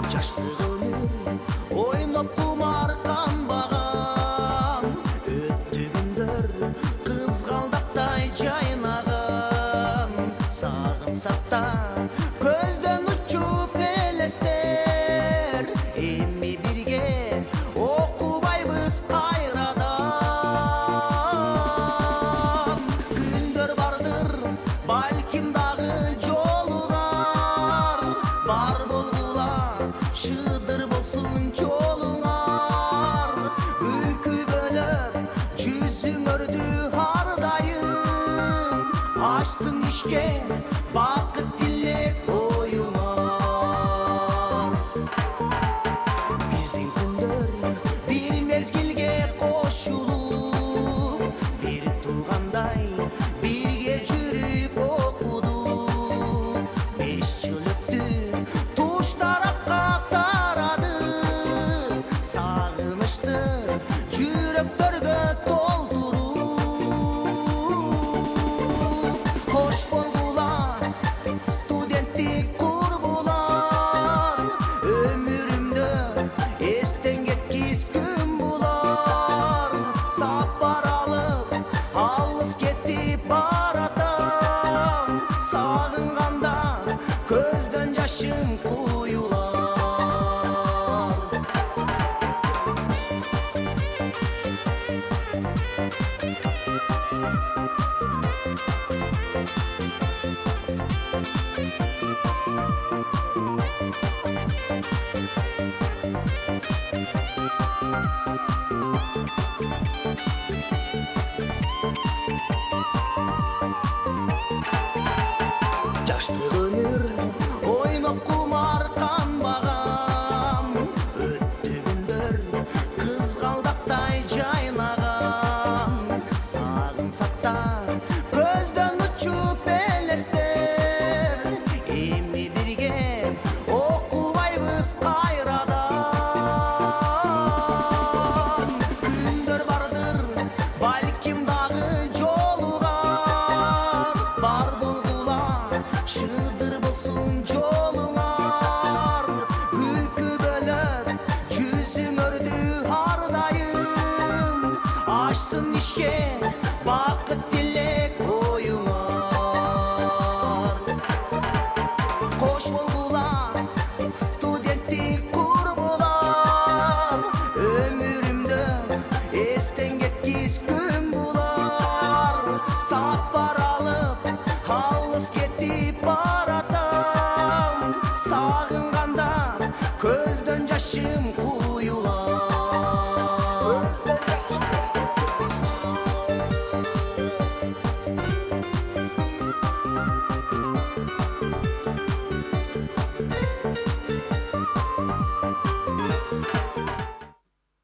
Жаштык өмүр ойноп кумар канбаган, өттү күндөр кызгалдактай жайнаган. Сагынсак да көздөн учуп элестер, эми бирге окубайбыз кайрадан. Күндөр бардыр, балким дагы жолугар, бар болгула шыдыр болсун жолуңар. Күлкү бөлөп жүзүңөрдү ар дайым, ачсын ишке бакыт тилек оюңар. Биздин күндөр бир мезгилге кошулуп, бир туугандай бирге жүрүп окудук. 5 жыл өттү, туш тарапка тарадык, сагынычты жүрөктөргө толтуруп. Кош болгула студенттик курбулар, өмүрүмдө эстен кеткис күн булар. Сапар алып алыс кетип баратам, сагынганда көздөн жашым куюлар. Жаштык өмүр ойноп кумар канбаган, өттү күндөр кызгалдактай жайнаган. Сагынсак да көздөн учуп элестер, эми бирге окубайбыз кайрадан. Күндөр бардыр, балким дагы жолугар, бар болгула шыдыр болсун жолуңар. Күлкү бөлөп жүзүңөрдү ар дайым, ачсын ишке бакыт тилек оюңар. Кош болгула студенттик курбулар, өмүрүмдө эстен кеткис күн булар. Сапар алып алыс кетип баратам,